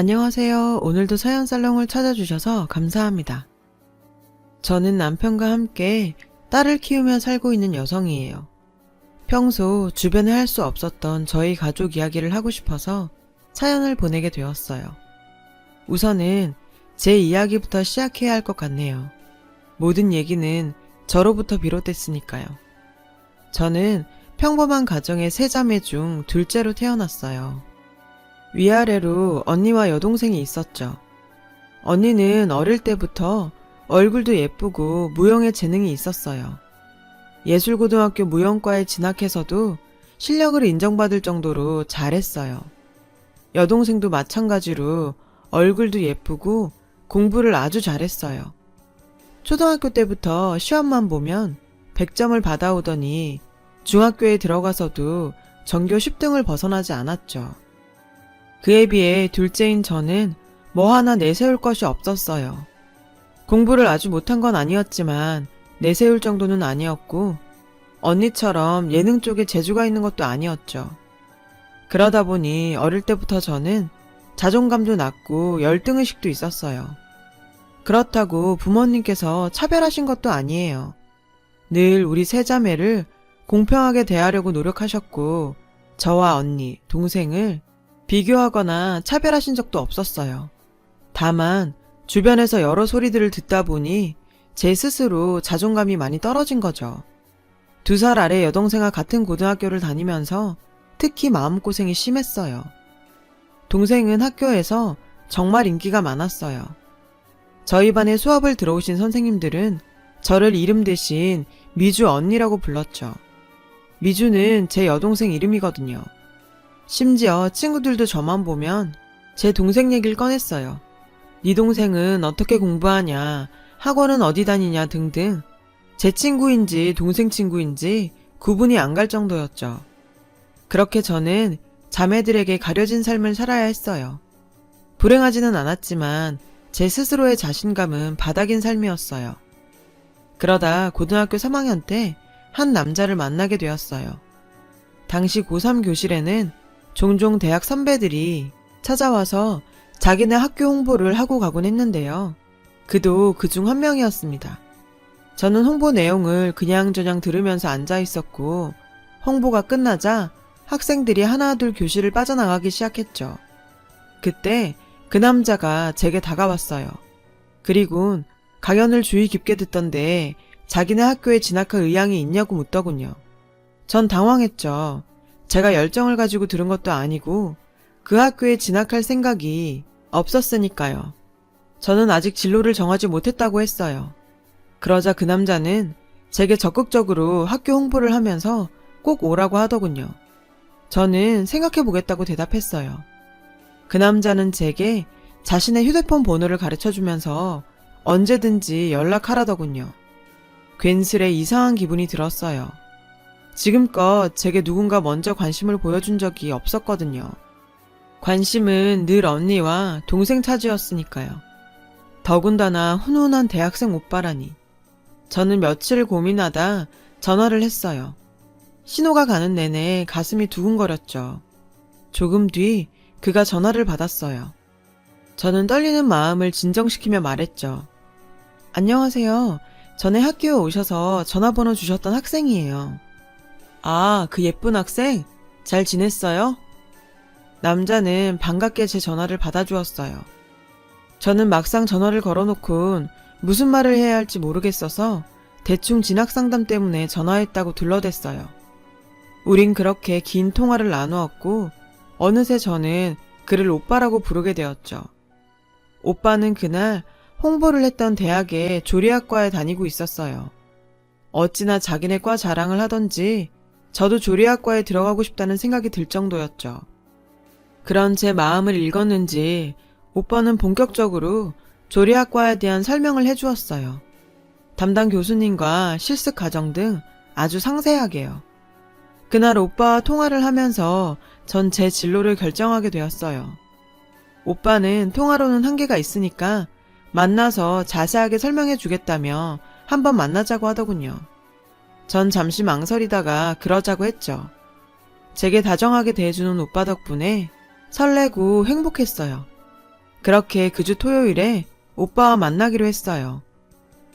안녕하세요. 오늘도 사연살롱을 찾아주셔서 감사합니다. 저는 남편과 함께 딸을 키우며 살고 있는 여성이에요. 평소 주변에 할 수 없었던 저희 가족 이야기를 하고 싶어서 사연을 보내게 되었어요. 우선은 제 이야기부터 시작해야 할 것 같네요. 모든 얘기는 저로부터 비롯됐으니까요. 저는 평범한 가정의 세 자매 중 둘째로 태어났어요. 위아래로 언니와 여동생이 있었죠. 언니는 어릴 때부터 얼굴도 예쁘고 무용에 재능이 있었어요. 예술고등학교 무용과에 진학해서도 실력을 인정받을 정도로 잘했어요. 여동생도 마찬가지로 얼굴도 예쁘고 공부를 아주 잘했어요. 초등학교 때부터 시험만 보면 100점을 받아오더니 중학교에 들어가서도 전교 10등을 벗어나지 않았죠. 그에 비해 둘째인 저는 뭐 하나 내세울 것이 없었어요. 공부를 아주 못한 건 아니었지만 내세울 정도는 아니었고 언니처럼 예능 쪽에 재주가 있는 것도 아니었죠. 그러다 보니 어릴 때부터 저는 자존감도 낮고 열등의식도 있었어요. 그렇다고 부모님께서 차별하신 것도 아니에요. 늘 우리 세 자매를 공평하게 대하려고 노력하셨고 저와 언니, 동생을 비교하거나 차별하신 적도 없었어요. 다만 주변에서 여러 소리들을 듣다 보니 제 스스로 자존감이 많이 떨어진 거죠. 2살 아래 여동생과 같은 고등학교를 다니면서 특히 마음고생이 심했어요. 동생은 학교에서 정말 인기가 많았어요. 저희 반에 수업을 들어오신 선생님들은 저를 이름 대신 미주 언니라고 불렀죠. 미주는 제 여동생 이름이거든요. 심지어 친구들도 저만 보면 제 동생 얘기를 꺼냈어요. 네 동생은 어떻게 공부하냐, 학원은 어디 다니냐 등등 제 친구인지 동생 친구인지 구분이 안 갈 정도였죠. 그렇게 저는 자매들에게 가려진 삶을 살아야 했어요. 불행하지는 않았지만 제 스스로의 자신감은 바닥인 삶이었어요. 그러다 고등학교 3학년 때 한 남자를 만나게 되었어요. 당시 고3 교실에는 종종 대학 선배들이 찾아와서 자기네 학교 홍보를 하고 가곤 했는데요. 그도 그중 한 명이었습니다. 저는 홍보 내용을 그냥저냥 들으면서 앉아 있었고 홍보가 끝나자 학생들이 하나둘 교실을 빠져나가기 시작했죠. 그때 그 남자가 제게 다가왔어요. 그리곤 강연을 주의 깊게 듣던데 자기네 학교에 진학할 의향이 있냐고 묻더군요. 전 당황했죠. 제가 열정을 가지고 들은 것도 아니고 그 학교에 진학할 생각이 없었으니까요. 저는 아직 진로를 정하지 못했다고 했어요. 그러자 그 남자는 제게 적극적으로 학교 홍보를 하면서 꼭 오라고 하더군요. 저는 생각해보겠다고 대답했어요. 그 남자는 제게 자신의 휴대폰 번호를 가르쳐주면서 언제든지 연락하라더군요. 괜스레 이상한 기분이 들었어요. 지금껏 제게 누군가 먼저 관심을 보여준 적이 없었거든요. 관심은 늘 언니와 동생 차지였으니까요. 더군다나 훈훈한 대학생 오빠라니. 저는 며칠 고민하다 전화를 했어요. 신호가 가는 내내 가슴이 두근거렸죠. 조금 뒤 그가 전화를 받았어요. 저는 떨리는 마음을 진정시키며 말했죠. 안녕하세요. 전에 학교에 오셔서 전화번호 주셨던 학생이에요. 아, 그 예쁜 학생? 잘 지냈어요? 남자는 반갑게 제 전화를 받아주었어요. 저는 막상 전화를 걸어놓곤 무슨 말을 해야 할지 모르겠어서 대충 진학 상담 때문에 전화했다고 둘러댔어요. 우린 그렇게 긴 통화를 나누었고 어느새 저는 그를 오빠라고 부르게 되었죠. 오빠는 그날 홍보를 했던 대학의 조리학과에 다니고 있었어요. 어찌나 자기네 과 자랑을 하던지 저도 조리학과에 들어가고 싶다는 생각이 들 정도였죠. 그런 제 마음을 읽었는지 오빠는 본격적으로 조리학과에 대한 설명을 해주었어요. 담당 교수님과 실습 과정 등 아주 상세하게요. 그날 오빠와 통화를 하면서 전 제 진로를 결정하게 되었어요. 오빠는 통화로는 한계가 있으니까 만나서 자세하게 설명해 주겠다며 한번 만나자고 하더군요. 전 잠시 망설이다가 그러자고 했죠. 제게 다정하게 대해주는 오빠 덕분에 설레고 행복했어요. 그렇게 그 주 토요일에 오빠와 만나기로 했어요.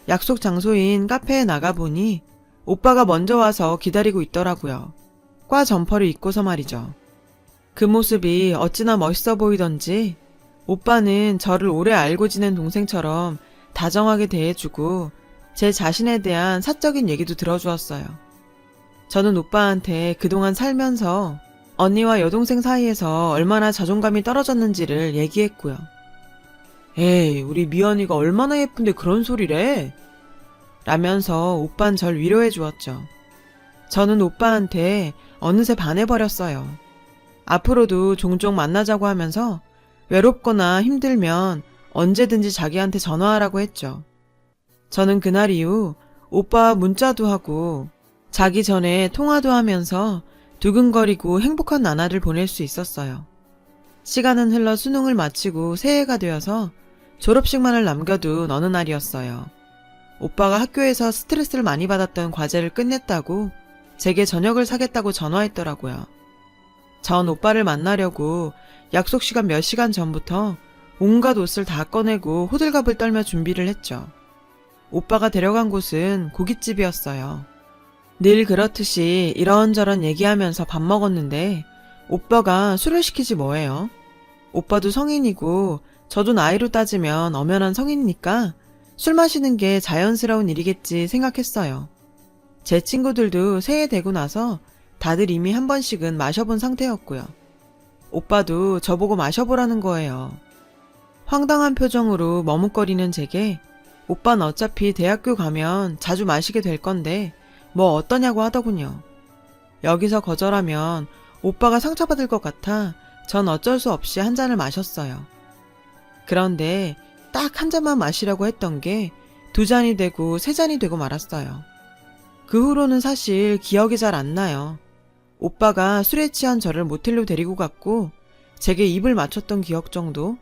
약속 장소인 카페에 나가보니 오빠가 먼저 와서 기다리고 있더라고요. 과 점퍼를 입고서 말이죠. 그 모습이 어찌나 멋있어 보이던지 오빠는 저를 오래 알고 지낸 동생처럼 다정하게 대해주고 제 자신에 대한 사적인 얘기도 들어주었어요. 저는 오빠한테 그동안 살면서 언니와 여동생 사이에서 얼마나 자존감이 떨어졌는지를 얘기했고요. 에이, 우리 미연이가 얼마나 예쁜데 그런 소리래? 라면서 오빤 절 위로해 주었죠. 저는 오빠한테 어느새 반해버렸어요. 앞으로도 종종 만나자고 하면서 외롭거나 힘들면 언제든지 자기한테 전화하라고 했죠. 저는 그날 이후 오빠와 문자도 하고 자기 전에 통화도 하면서 두근거리고 행복한 나날을 보낼 수 있었어요. 시간은 흘러 수능을 마치고 새해가 되어서 졸업식만을 남겨둔 어느 날이었어요. 오빠가 학교에서 스트레스를 많이 받았던 과제를 끝냈다고 제게 저녁을 사겠다고 전화했더라고요. 전 오빠를 만나려고 약속 시간 몇 시간 전부터 온갖 옷을 다 꺼내고 호들갑을 떨며 준비를 했죠. 오빠가 데려간 곳은 고깃집이었어요. 늘 그렇듯이 이런저런 얘기하면서 밥 먹었는데 오빠가 술을 시키지 뭐예요. 오빠도 성인이고 저도 나이로 따지면 엄연한 성인이니까 술 마시는 게 자연스러운 일이겠지 생각했어요. 제 친구들도 새해 되고 나서 다들 이미 한 번씩은 마셔본 상태였고요. 오빠도 저보고 마셔보라는 거예요. 황당한 표정으로 머뭇거리는 제게 오빠는 어차피 대학교 가면 자주 마시게 될 건데 뭐 어떠냐고 하더군요. 여기서 거절하면 오빠가 상처받을 것 같아 전 어쩔 수 없이 한 잔을 마셨어요. 그런데 딱 한 잔만 마시려고 했던 게 2잔이 되고 3잔이 되고 말았어요. 그 후로는 사실 기억이 잘 안 나요. 오빠가 술에 취한 저를 모텔로 데리고 갔고 제게 입을 맞췄던 기억 정도?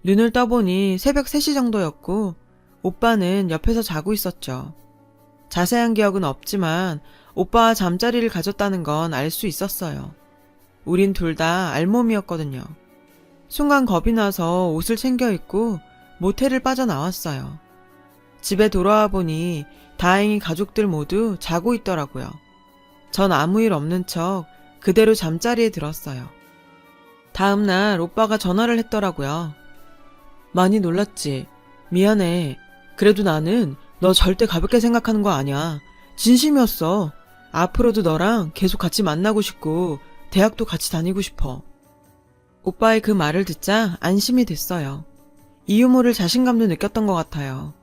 눈을 떠보니 새벽 3시 정도였고 오빠는 옆에서 자고 있었죠. 자세한 기억은 없지만 오빠와 잠자리를 가졌다는 건 알 수 있었어요. 우린 둘 다 알몸이었거든요. 순간 겁이 나서 옷을 챙겨 입고 모텔을 빠져나왔어요. 집에 돌아와 보니 다행히 가족들 모두 자고 있더라고요. 전 아무 일 없는 척 그대로 잠자리에 들었어요. 다음 날 오빠가 전화를 했더라고요. 많이 놀랐지? 미안해. 그래도 나는 너 절대 가볍게 생각하는 거 아니야. 진심이었어. 앞으로도 너랑 계속 같이 만나고 싶고 대학도 같이 다니고 싶어. 오빠의 그 말을 듣자 안심이 됐어요. 이유 모를 자신감도 느꼈던 것 같아요.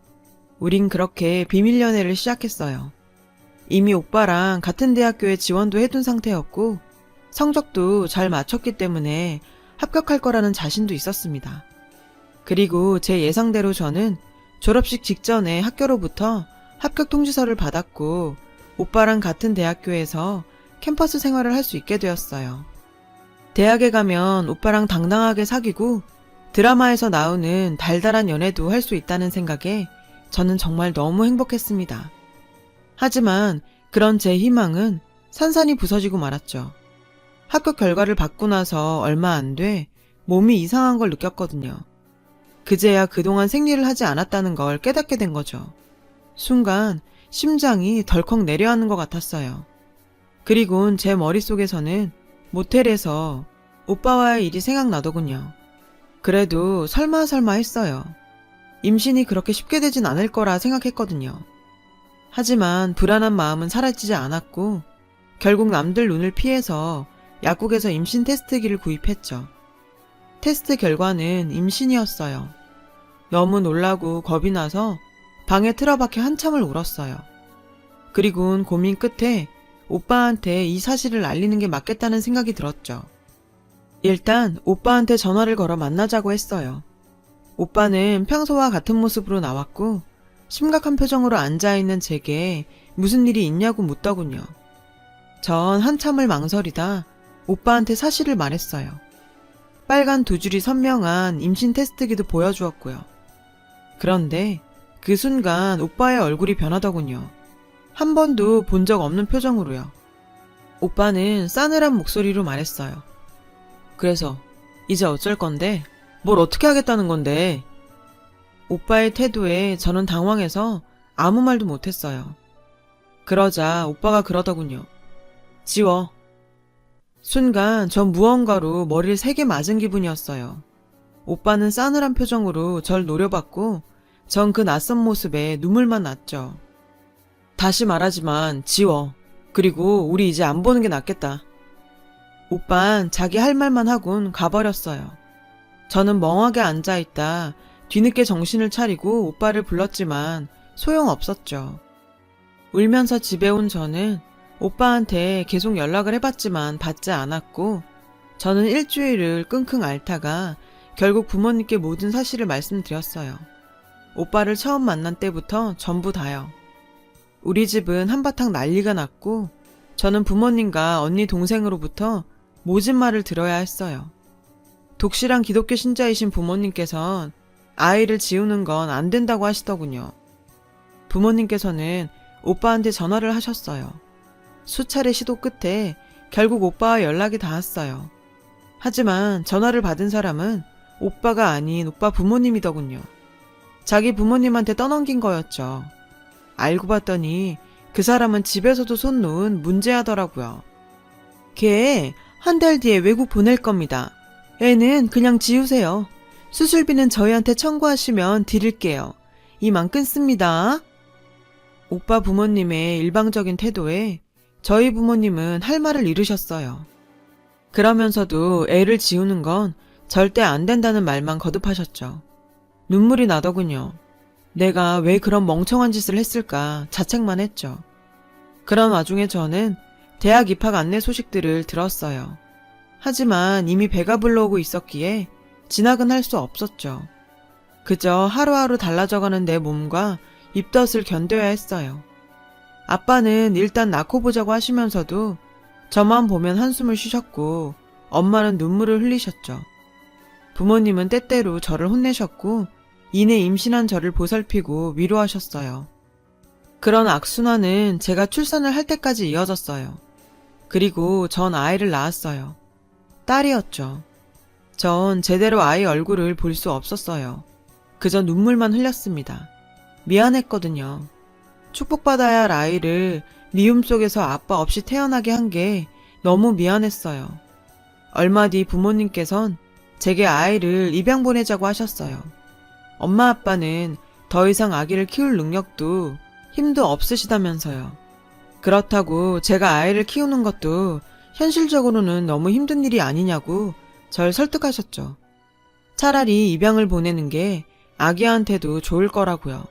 우린 그렇게 비밀 연애를 시작했어요. 이미 오빠랑 같은 대학교에 지원도 해둔 상태였고 성적도 잘 맞췄기 때문에 합격할 거라는 자신도 있었습니다. 그리고 제 예상대로 저는 졸업식 직전에 학교로부터 합격 통지서를 받았고 오빠랑 같은 대학교에서 캠퍼스 생활을 할 수 있게 되었어요. 대학에 가면 오빠랑 당당하게 사귀고 드라마에서 나오는 달달한 연애도 할 수 있다는 생각에 저는 정말 너무 행복했습니다. 하지만 그런 제 희망은 산산이 부서지고 말았죠. 합격 결과를 받고 나서 얼마 안 돼 몸이 이상한 걸 느꼈거든요. 그제야 그동안 생리를 하지 않았다는 걸 깨닫게 된 거죠. 순간 심장이 덜컥 내려앉는 것 같았어요. 그리곤 제 머릿속에서는 모텔에서 오빠와의 일이 생각나더군요. 그래도 설마 했어요. 임신이 그렇게 쉽게 되진 않을 거라 생각했거든요. 하지만 불안한 마음은 사라지지 않았고 결국 남들 눈을 피해서 약국에서 임신 테스트기를 구입했죠. 테스트 결과는 임신이었어요. 너무 놀라고 겁이 나서 방에 틀어박혀 한참을 울었어요. 그리곤 고민 끝에 오빠한테 이 사실을 알리는 게 맞겠다는 생각이 들었죠. 일단 오빠한테 전화를 걸어 만나자고 했어요. 오빠는 평소와 같은 모습으로 나왔고 심각한 표정으로 앉아있는 제게 무슨 일이 있냐고 묻더군요. 전 한참을 망설이다 오빠한테 사실을 말했어요. 빨간 2줄이 선명한 임신 테스트기도 보여주었고요. 그런데 그 순간 오빠의 얼굴이 변하더군요. 한 번도 본 적 없는 표정으로요. 오빠는 싸늘한 목소리로 말했어요. 그래서 이제 어쩔 건데? 뭘 어떻게 하겠다는 건데? 오빠의 태도에 저는 당황해서 아무 말도 못했어요. 그러자 오빠가 그러더군요. 지워. 순간 전 무언가로 머리를 세게 맞은 기분이었어요. 오빠는 싸늘한 표정으로 절 노려봤고 전 그 낯선 모습에 눈물만 났죠. 다시 말하지만 지워. 그리고 우리 이제 안 보는 게 낫겠다. 오빤 자기 할 말만 하곤 가버렸어요. 저는 멍하게 앉아있다 뒤늦게 정신을 차리고 오빠를 불렀지만 소용없었죠. 울면서 집에 온 저는 오빠한테 계속 연락을 해봤지만 받지 않았고 저는 일주일을 끙끙 앓다가 결국 부모님께 모든 사실을 말씀드렸어요. 오빠를 처음 만난 때부터 전부 다요. 우리 집은 한바탕 난리가 났고 저는 부모님과 언니 동생으로부터 모진 말을 들어야 했어요. 독실한 기독교 신자이신 부모님께선 아이를 지우는 건 안 된다고 하시더군요. 부모님께서는 오빠한테 전화를 하셨어요. 수차례 시도 끝에 결국 오빠와 연락이 닿았어요. 하지만 전화를 받은 사람은 오빠가 아닌 오빠 부모님이더군요. 자기 부모님한테 떠넘긴 거였죠. 알고 봤더니 그 사람은 집에서도 손 놓은 문제하더라고요. 걔 한 달 뒤에 외국 보낼 겁니다. 애는 그냥 지우세요. 수술비는 저희한테 청구하시면 드릴게요. 이만 끊습니다. 오빠 부모님의 일방적인 태도에 저희 부모님은 할 말을 잃으셨어요. 그러면서도 애를 지우는 건 절대 안 된다는 말만 거듭하셨죠. 눈물이 나더군요. 내가 왜 그런 멍청한 짓을 했을까 자책만 했죠. 그런 와중에 저는 대학 입학 안내 소식들을 들었어요. 하지만 이미 배가 불러오고 있었기에 진학은 할 수 없었죠. 그저 하루하루 달라져가는 내 몸과 입덧을 견뎌야 했어요. 아빠는 일단 낳고 보자고 하시면서도 저만 보면 한숨을 쉬셨고 엄마는 눈물을 흘리셨죠. 부모님은 때때로 저를 혼내셨고 이내 임신한 저를 보살피고 위로하셨어요. 그런 악순환은 제가 출산을 할 때까지 이어졌어요. 그리고 전 아이를 낳았어요. 딸이었죠. 전 제대로 아이 얼굴을 볼 수 없었어요. 그저 눈물만 흘렸습니다. 미안했거든요. 축복받아야 할 아이를 미움 속에서 아빠 없이 태어나게 한 게 너무 미안했어요. 얼마 뒤 부모님께선 제게 아이를 입양 보내자고 하셨어요. 엄마 아빠는 더 이상 아기를 키울 능력도 힘도 없으시다면서요. 그렇다고 제가 아이를 키우는 것도 현실적으로는 너무 힘든 일이 아니냐고 절 설득하셨죠. 차라리 입양을 보내는 게 아기한테도 좋을 거라고요.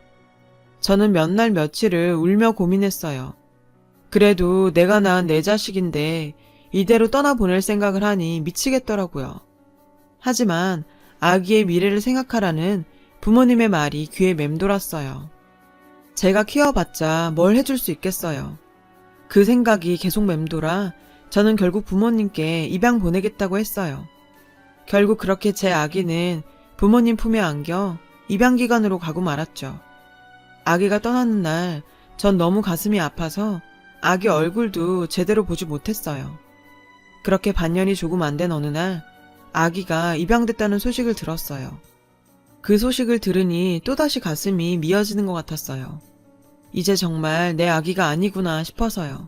저는 몇 날 며칠을 울며 고민했어요. 그래도 내가 낳은 내 자식인데 이대로 떠나보낼 생각을 하니 미치겠더라고요. 하지만 아기의 미래를 생각하라는 부모님의 말이 귀에 맴돌았어요. 제가 키워봤자 뭘 해줄 수 있겠어요. 그 생각이 계속 맴돌아 저는 결국 부모님께 입양 보내겠다고 했어요. 결국 그렇게 제 아기는 부모님 품에 안겨 입양기관으로 가고 말았죠. 아기가 떠나는 날 전 너무 가슴이 아파서 아기 얼굴도 제대로 보지 못했어요. 그렇게 반년이 조금 안 된 어느 날 아기가 입양됐다는 소식을 들었어요. 그 소식을 들으니 또다시 가슴이 미어지는 것 같았어요. 이제 정말 내 아기가 아니구나 싶어서요.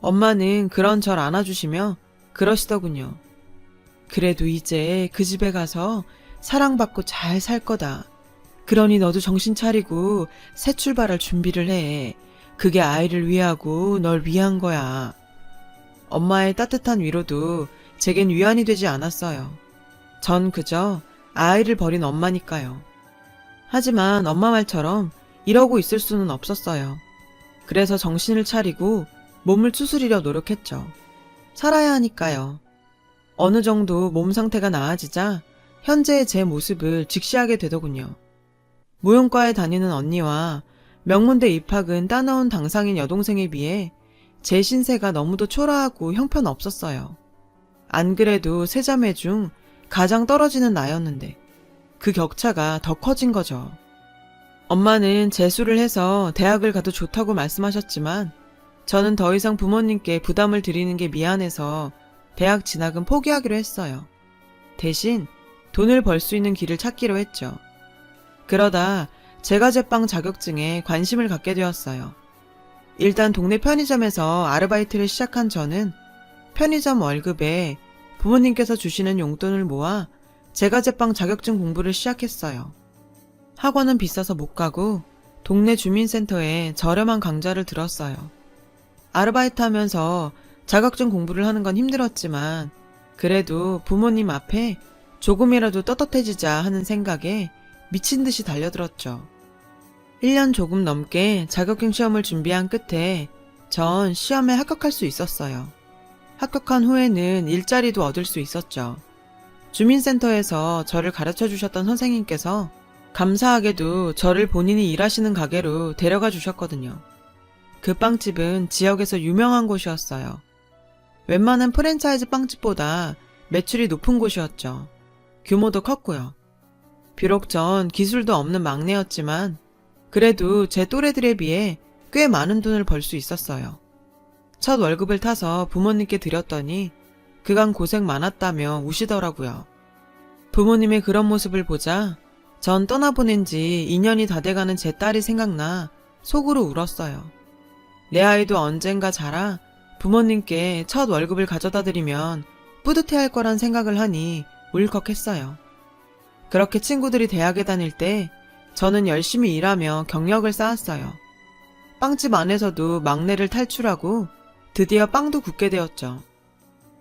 엄마는 그런 절 안아주시며 그러시더군요. 그래도 이제 그 집에 가서 사랑받고 잘 살 거다. 그러니 너도 정신 차리고 새 출발할 준비를 해. 그게 아이를 위하고 널 위한 거야. 엄마의 따뜻한 위로도 제겐 위안이 되지 않았어요. 전 그저 아이를 버린 엄마니까요. 하지만 엄마 말처럼 이러고 있을 수는 없었어요. 그래서 정신을 차리고 몸을 추스리려 노력했죠. 살아야 하니까요. 어느 정도 몸 상태가 나아지자 현재의 제 모습을 직시하게 되더군요. 무용과에 다니는 언니와 명문대 입학은 따놓은 당상인 여동생에 비해 제 신세가 너무도 초라하고 형편없었어요. 안 그래도 세 자매 중 가장 떨어지는 나였는데 그 격차가 더 커진 거죠. 엄마는 재수를 해서 대학을 가도 좋다고 말씀하셨지만 저는 더 이상 부모님께 부담을 드리는 게 미안해서 대학 진학은 포기하기로 했어요. 대신 돈을 벌 수 있는 길을 찾기로 했죠. 그러다 제과제빵 자격증에 관심을 갖게 되었어요. 일단 동네 편의점에서 아르바이트를 시작한 저는 편의점 월급에 부모님께서 주시는 용돈을 모아 제과제빵 자격증 공부를 시작했어요. 학원은 비싸서 못 가고 동네 주민센터에 저렴한 강좌를 들었어요. 아르바이트 하면서 자격증 공부를 하는 건 힘들었지만 그래도 부모님 앞에 조금이라도 떳떳해지자 하는 생각에 미친 듯이 달려들었죠. 1년 조금 넘게 자격증 시험을 준비한 끝에 전 시험에 합격할 수 있었어요. 합격한 후에는 일자리도 얻을 수 있었죠. 주민센터에서 저를 가르쳐 주셨던 선생님께서 감사하게도 저를 본인이 일하시는 가게로 데려가 주셨거든요. 그 빵집은 지역에서 유명한 곳이었어요. 웬만한 프랜차이즈 빵집보다 매출이 높은 곳이었죠. 규모도 컸고요. 비록 전 기술도 없는 막내였지만 그래도 제 또래들에 비해 꽤 많은 돈을 벌 수 있었어요. 첫 월급을 타서 부모님께 드렸더니 그간 고생 많았다며 우시더라고요. 부모님의 그런 모습을 보자 전 떠나보낸 지 2년이 다 돼가는 제 딸이 생각나 속으로 울었어요. 내 아이도 언젠가 자라 부모님께 첫 월급을 가져다 드리면 뿌듯해할 거란 생각을 하니 울컥했어요. 그렇게 친구들이 대학에 다닐 때 저는 열심히 일하며 경력을 쌓았어요. 빵집 안에서도 막내를 탈출하고 드디어 빵도 굽게 되었죠.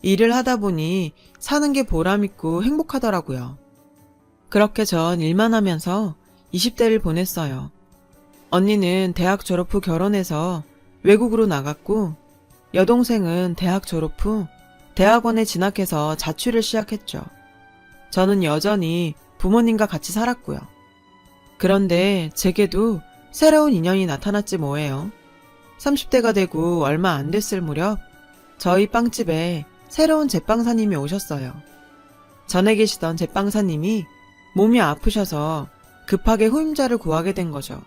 일을 하다 보니 사는 게 보람있고 행복하더라고요. 그렇게 전 일만 하면서 20대를 보냈어요. 언니는 대학 졸업 후 결혼해서 외국으로 나갔고 여동생은 대학 졸업 후 대학원에 진학해서 자취를 시작했죠. 저는 여전히 부모님과 같이 살았고요. 그런데 제게도 새로운 인연이 나타났지 뭐예요. 30대가 되고 얼마 안 됐을 무렵 저희 빵집에 새로운 제빵사님이 오셨어요. 전에 계시던 제빵사님이 몸이 아프셔서 급하게 후임자를 구하게 된 거죠.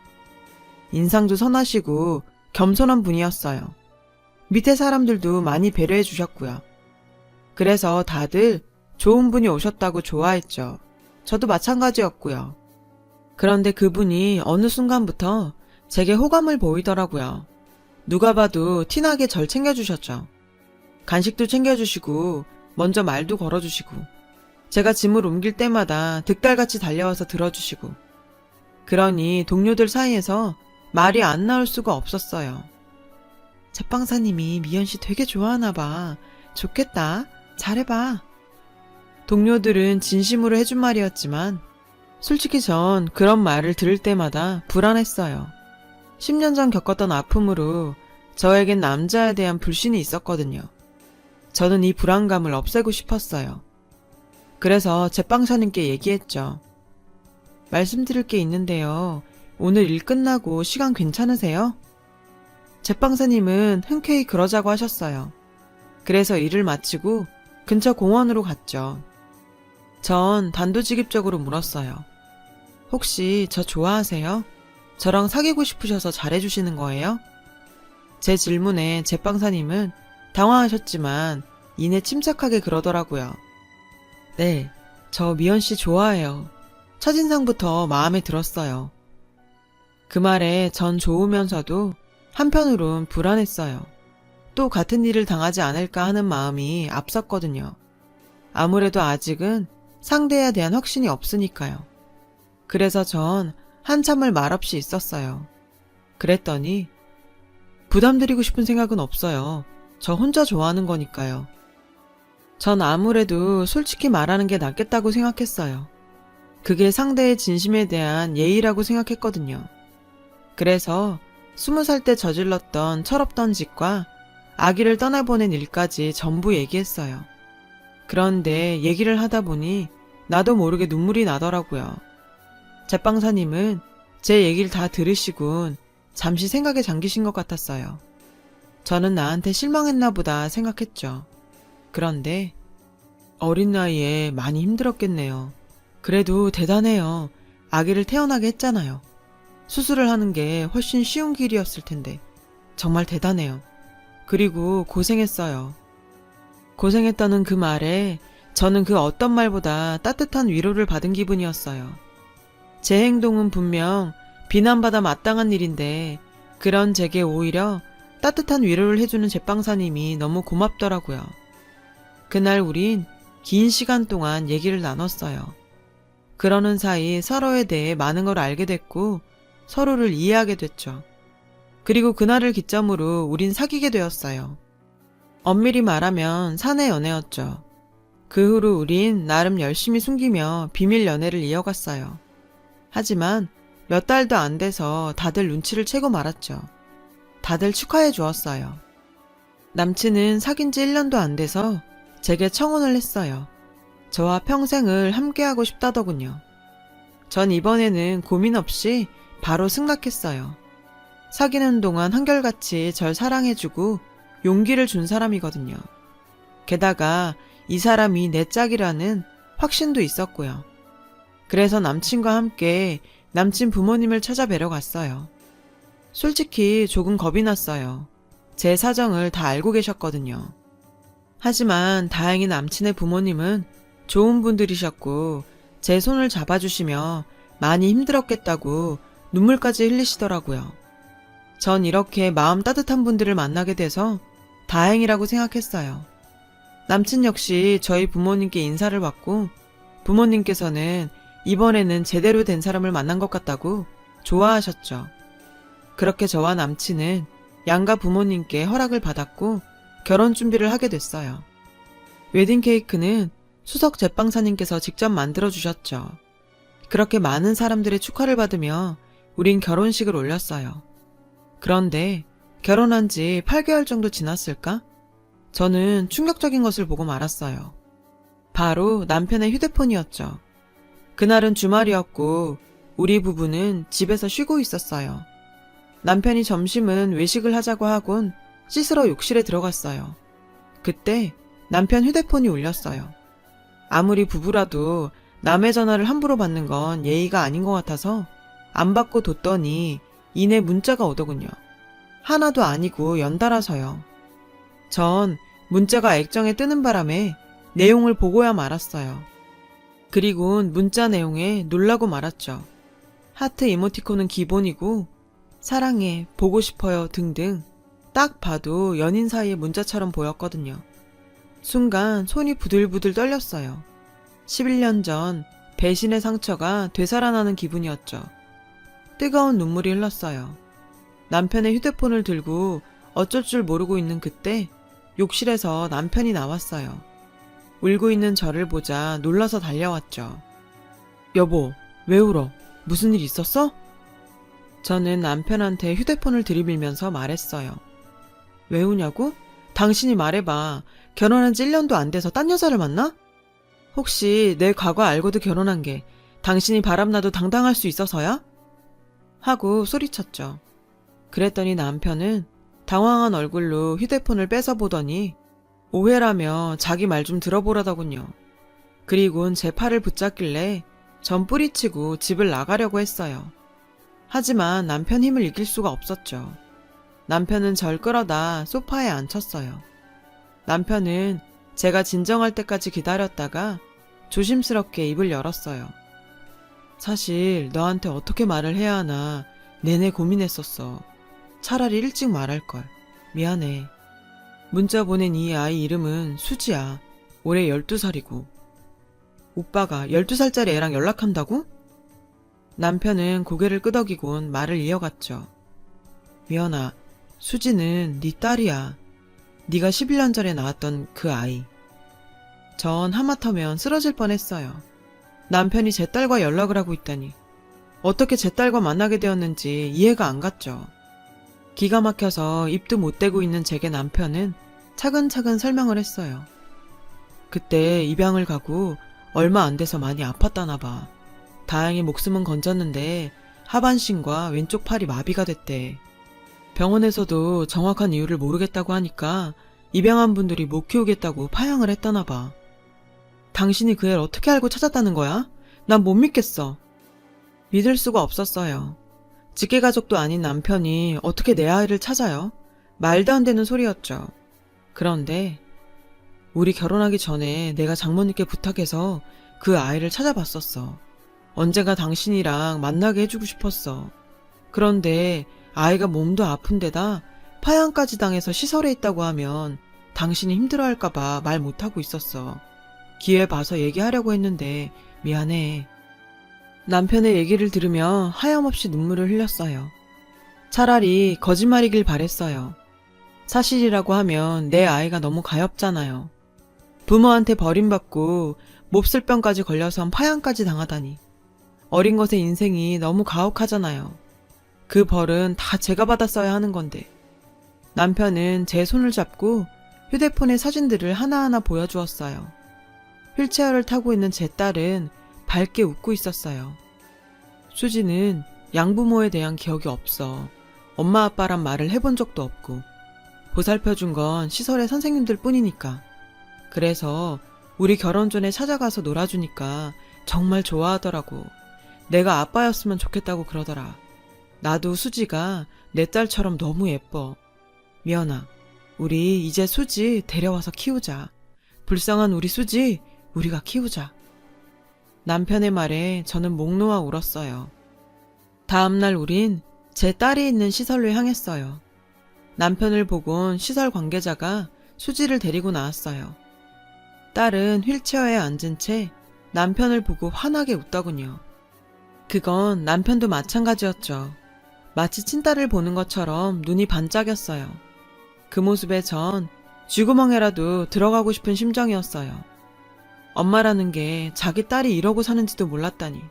인상도 선하시고 겸손한 분이었어요. 밑에 사람들도 많이 배려해 주셨고요. 그래서 다들 좋은 분이 오셨다고 좋아했죠. 저도 마찬가지였고요. 그런데 그분이 어느 순간부터 제게 호감을 보이더라고요. 누가 봐도 티나게 절 챙겨주셨죠. 간식도 챙겨주시고 먼저 말도 걸어주시고 제가 짐을 옮길 때마다 득달같이 달려와서 들어주시고 그러니 동료들 사이에서 말이 안 나올 수가 없었어요. 제빵사님이 미연씨 되게 좋아하나 봐. 좋겠다. 잘해봐. 동료들은 진심으로 해준 말이었지만 솔직히 전 그런 말을 들을 때마다 불안했어요. 10년 전 겪었던 아픔으로 저에겐 남자에 대한 불신이 있었거든요. 저는 이 불안감을 없애고 싶었어요. 그래서 제빵사님께 얘기했죠. 말씀드릴 게 있는데요. 오늘 일 끝나고 시간 괜찮으세요? 제빵사님은 흔쾌히 그러자고 하셨어요. 그래서 일을 마치고 근처 공원으로 갔죠. 전 단도직입적으로 물었어요. 혹시 저 좋아하세요? 저랑 사귀고 싶으셔서 잘해주시는 거예요? 제 질문에 제빵사님은 당황하셨지만 이내 침착하게 그러더라고요. 네, 저 미연씨 좋아해요. 첫인상부터 마음에 들었어요. 그 말에 전 좋으면서도 한편으론 불안했어요. 또 같은 일을 당하지 않을까 하는 마음이 앞섰거든요. 아무래도 아직은 상대에 대한 확신이 없으니까요. 그래서 전 한참을 말없이 있었어요. 그랬더니 부담드리고 싶은 생각은 없어요. 저 혼자 좋아하는 거니까요. 전 아무래도 솔직히 말하는 게 낫겠다고 생각했어요. 그게 상대의 진심에 대한 예의라고 생각했거든요. 그래서 20살 때 저질렀던 철없던 짓과 아기를 떠나보낸 일까지 전부 얘기했어요. 그런데 얘기를 하다 보니 나도 모르게 눈물이 나더라고요. 제빵사님은 제 얘기를 다 들으시곤 잠시 생각에 잠기신 것 같았어요. 저는 나한테 실망했나 보다 생각했죠. 그런데 어린 나이에 많이 힘들었겠네요. 그래도 대단해요. 아기를 태어나게 했잖아요. 수술을 하는 게 훨씬 쉬운 길이었을 텐데 정말 대단해요. 그리고 고생했어요. 고생했다는 그 말에 저는 그 어떤 말보다 따뜻한 위로를 받은 기분이었어요. 제 행동은 분명 비난받아 마땅한 일인데 그런 제게 오히려 따뜻한 위로를 해주는 제빵사님이 너무 고맙더라고요. 그날 우린 긴 시간 동안 얘기를 나눴어요. 그러는 사이 서로에 대해 많은 걸 알게 됐고 서로를 이해하게 됐죠. 그리고 그날을 기점으로 우린 사귀게 되었어요. 엄밀히 말하면 사내 연애였죠. 그 후로 우린 나름 열심히 숨기며 비밀 연애를 이어갔어요. 하지만 몇 달도 안 돼서 다들 눈치를 채고 말았죠. 다들 축하해 주었어요. 남친은 사귄 지 1년도 안 돼서 제게 청혼을 했어요. 저와 평생을 함께하고 싶다더군요. 전 이번에는 고민 없이 바로 승낙했어요. 사귀는 동안 한결같이 절 사랑해주고 용기를 준 사람이거든요. 게다가 이 사람이 내 짝이라는 확신도 있었고요. 그래서 남친과 함께 남친 부모님을 찾아뵈러 갔어요. 솔직히 조금 겁이 났어요. 제 사정을 다 알고 계셨거든요. 하지만 다행히 남친의 부모님은 좋은 분들이셨고 제 손을 잡아주시며 많이 힘들었겠다고 눈물까지 흘리시더라고요. 전 이렇게 마음 따뜻한 분들을 만나게 돼서 다행이라고 생각했어요. 남친 역시 저희 부모님께 인사를 받고 부모님께서는 이번에는 제대로 된 사람을 만난 것 같다고 좋아하셨죠. 그렇게 저와 남친은 양가 부모님께 허락을 받았고 결혼 준비를 하게 됐어요. 웨딩 케이크는 수석 제빵사님께서 직접 만들어주셨죠. 그렇게 많은 사람들의 축하를 받으며 우린 결혼식을 올렸어요. 그런데 결혼한 지 8개월 정도 지났을까? 저는 충격적인 것을 보고 말았어요. 바로 남편의 휴대폰이었죠. 그날은 주말이었고 우리 부부는 집에서 쉬고 있었어요. 남편이 점심은 외식을 하자고 하곤 씻으러 욕실에 들어갔어요. 그때 남편 휴대폰이 울렸어요. 아무리 부부라도 남의 전화를 함부로 받는 건 예의가 아닌 것 같아서 안 받고 뒀더니 이내 문자가 오더군요. 하나도 아니고 연달아서요. 전 문자가 액정에 뜨는 바람에 내용을 보고야 말았어요. 그리곤 문자 내용에 놀라고 말았죠. 하트 이모티콘은 기본이고 사랑해, 보고 싶어요 등등 딱 봐도 연인 사이의 문자처럼 보였거든요. 순간 손이 부들부들 떨렸어요. 11년 전 배신의 상처가 되살아나는 기분이었죠. 뜨거운 눈물이 흘렀어요. 남편의 휴대폰을 들고 어쩔 줄 모르고 있는 그때 욕실에서 남편이 나왔어요. 울고 있는 저를 보자 놀라서 달려왔죠. 여보, 왜 울어? 무슨 일 있었어? 저는 남편한테 휴대폰을 들이밀면서 말했어요. 왜 우냐고? 당신이 말해봐. 결혼한 지 1년도 안 돼서 딴 여자를 만나? 혹시 내 과거 알고도 결혼한 게 당신이 바람나도 당당할 수 있어서야? 하고 소리쳤죠. 그랬더니 남편은 당황한 얼굴로 휴대폰을 뺏어보더니 오해라며 자기 말 좀 들어보라더군요. 그리곤 제 팔을 붙잡길래 전 뿌리치고 집을 나가려고 했어요. 하지만 남편 힘을 이길 수가 없었죠. 남편은 절 끌어다 소파에 앉혔어요. 남편은 제가 진정할 때까지 기다렸다가 조심스럽게 입을 열었어요. 사실 너한테 어떻게 말을 해야 하나 내내 고민했었어. 차라리 일찍 말할걸. 미안해. 문자 보낸 이 아이 이름은 수지야. 올해 12살이고. 오빠가 12살짜리 애랑 연락한다고? 남편은 고개를 끄덕이곤 말을 이어갔죠. 미연아, 수지는 네 딸이야. 네가 11년 전에 낳았던 그 아이. 전 하마터면 쓰러질 뻔했어요. 남편이 제 딸과 연락을 하고 있다니. 어떻게 제 딸과 만나게 되었는지 이해가 안 갔죠. 기가 막혀서 입도 못 대고 있는 제게 남편은 차근차근 설명을 했어요. 그때 입양을 가고 얼마 안 돼서 많이 아팠다나 봐. 다행히 목숨은 건졌는데 하반신과 왼쪽 팔이 마비가 됐대. 병원에서도 정확한 이유를 모르겠다고 하니까 입양한 분들이 못 키우겠다고 파양을 했다나 봐. 당신이 그 애를 어떻게 알고 찾았다는 거야? 난 못 믿겠어. 믿을 수가 없었어요. 직계가족도 아닌 남편이 어떻게 내 아이를 찾아요? 말도 안 되는 소리였죠. 그런데 우리 결혼하기 전에 내가 장모님께 부탁해서 그 아이를 찾아봤었어. 언젠가 당신이랑 만나게 해주고 싶었어. 그런데 아이가 몸도 아픈데다 파양까지 당해서 시설에 있다고 하면 당신이 힘들어할까봐 말 못하고 있었어. 기회 봐서 얘기하려고 했는데 미안해. 남편의 얘기를 들으며 하염없이 눈물을 흘렸어요. 차라리 거짓말이길 바랬어요. 사실이라고 하면 내 아이가 너무 가엾잖아요. 부모한테 버림받고 몹쓸 병까지 걸려서 파양까지 당하다니. 어린 것의 인생이 너무 가혹하잖아요. 그 벌은 다 제가 받았어야 하는 건데. 남편은 제 손을 잡고 휴대폰의 사진들을 하나하나 보여주었어요. 휠체어를 타고 있는 제 딸은 밝게 웃고 있었어요. 수지는 양부모에 대한 기억이 없어. 엄마 아빠란 말을 해본 적도 없고 보살펴준 건 시설의 선생님들 뿐이니까. 그래서 우리 결혼 전에 찾아가서 놀아주니까 정말 좋아하더라고. 내가 아빠였으면 좋겠다고 그러더라. 나도 수지가 내 딸처럼 너무 예뻐. 미연아, 우리 이제 수지 데려와서 키우자. 불쌍한 우리 수지 우리가 키우자. 남편의 말에 저는 목 놓아 울었어요. 다음날 우린 제 딸이 있는 시설로 향했어요. 남편을 보곤 시설 관계자가 수지를 데리고 나왔어요. 딸은 휠체어에 앉은 채 남편을 보고 환하게 웃더군요. 그건 남편도 마찬가지였죠. 마치 친딸을 보는 것처럼 눈이 반짝였어요. 그 모습에 전 쥐구멍에라도 들어가고 싶은 심정이었어요. 엄마라는 게 자기 딸이 이러고 사는지도 몰랐다니.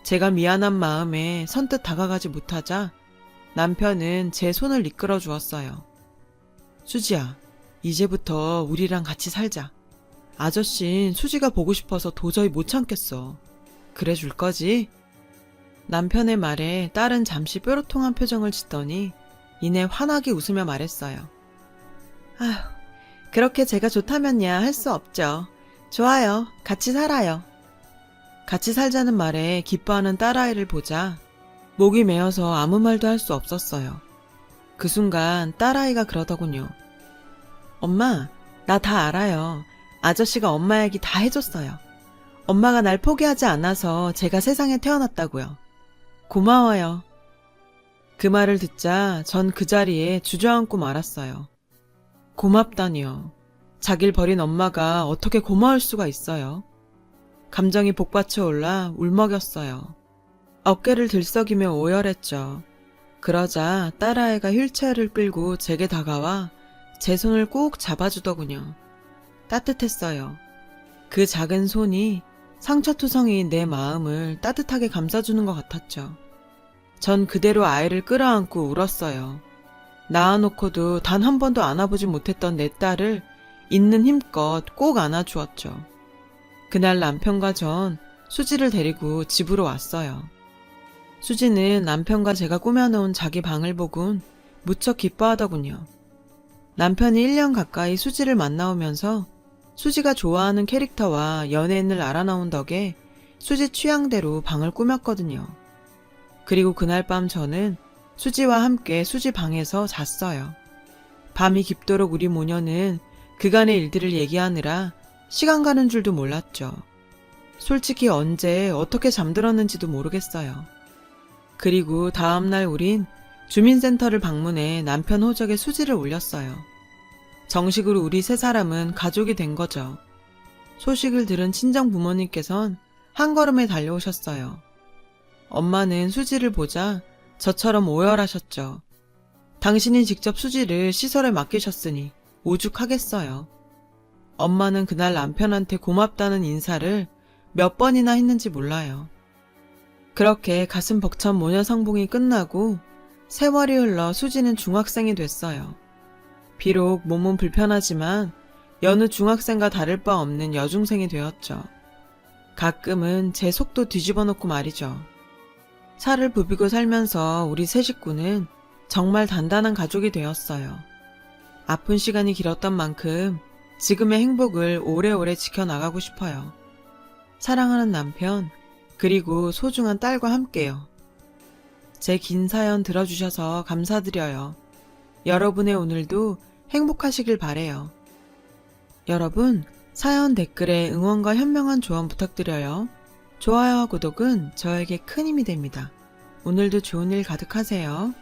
제가 미안한 마음에 선뜻 다가가지 못하자 남편은 제 손을 이끌어 주었어요. 수지야, 이제부터 우리랑 같이 살자. 아저씨는 수지가 보고 싶어서 도저히 못 참겠어. 그래 줄 거지? 남편의 말에 딸은 잠시 뾰로통한 표정을 짓더니 이내 환하게 웃으며 말했어요. 아휴, 그렇게 제가 좋다면야 할 수 없죠. 좋아요. 같이 살아요. 같이 살자는 말에 기뻐하는 딸아이를 보자 목이 메어서 아무 말도 할 수 없었어요. 그 순간 딸아이가 그러더군요. 엄마, 나 다 알아요. 아저씨가 엄마 얘기 다 해줬어요. 엄마가 날 포기하지 않아서 제가 세상에 태어났다고요. 고마워요. 그 말을 듣자 전 그 자리에 주저앉고 말았어요. 고맙다니요. 자길 버린 엄마가 어떻게 고마울 수가 있어요. 감정이 복받쳐 올라 울먹였어요. 어깨를 들썩이며 오열했죠. 그러자 딸아이가 휠체어를 끌고 제게 다가와 제 손을 꾹 잡아주더군요. 따뜻했어요. 그 작은 손이 상처투성이인 내 마음을 따뜻하게 감싸주는 것 같았죠. 전 그대로 아이를 끌어안고 울었어요. 낳아놓고도 단 한 번도 안아보지 못했던 내 딸을 있는 힘껏 꼭 안아주었죠. 그날 남편과 전 수지를 데리고 집으로 왔어요. 수지는 남편과 제가 꾸며놓은 자기 방을 보곤 무척 기뻐하더군요. 남편이 1년 가까이 수지를 만나오면서 수지가 좋아하는 캐릭터와 연예인을 알아놓은 덕에 수지 취향대로 방을 꾸몄거든요. 그리고 그날 밤 저는 수지와 함께 수지 방에서 잤어요. 밤이 깊도록 우리 모녀는 그간의 일들을 얘기하느라 시간 가는 줄도 몰랐죠. 솔직히 언제 어떻게 잠들었는지도 모르겠어요. 그리고 다음날 우린 주민센터를 방문해 남편 호적에 수지를 올렸어요. 정식으로 우리 세 사람은 가족이 된 거죠. 소식을 들은 친정 부모님께선 한 걸음에 달려오셨어요. 엄마는 수지를 보자 저처럼 오열하셨죠. 당신이 직접 수지를 시설에 맡기셨으니 오죽하겠어요. 엄마는 그날 남편한테 고맙다는 인사를 몇 번이나 했는지 몰라요. 그렇게 가슴 벅찬 모녀 상봉이 끝나고 세월이 흘러 수지는 중학생이 됐어요. 비록 몸은 불편하지만 여느 중학생과 다를 바 없는 여중생이 되었죠. 가끔은 제 속도 뒤집어 놓고 말이죠. 살을 부비고 살면서 우리 세 식구는 정말 단단한 가족이 되었어요. 아픈 시간이 길었던 만큼 지금의 행복을 오래오래 지켜나가고 싶어요. 사랑하는 남편, 그리고 소중한 딸과 함께요. 제 긴 사연 들어주셔서 감사드려요. 여러분의 오늘도 행복하시길 바래요. 여러분, 사연 댓글에 응원과 현명한 조언 부탁드려요. 좋아요와 구독은 저에게 큰 힘이 됩니다. 오늘도 좋은 일 가득하세요.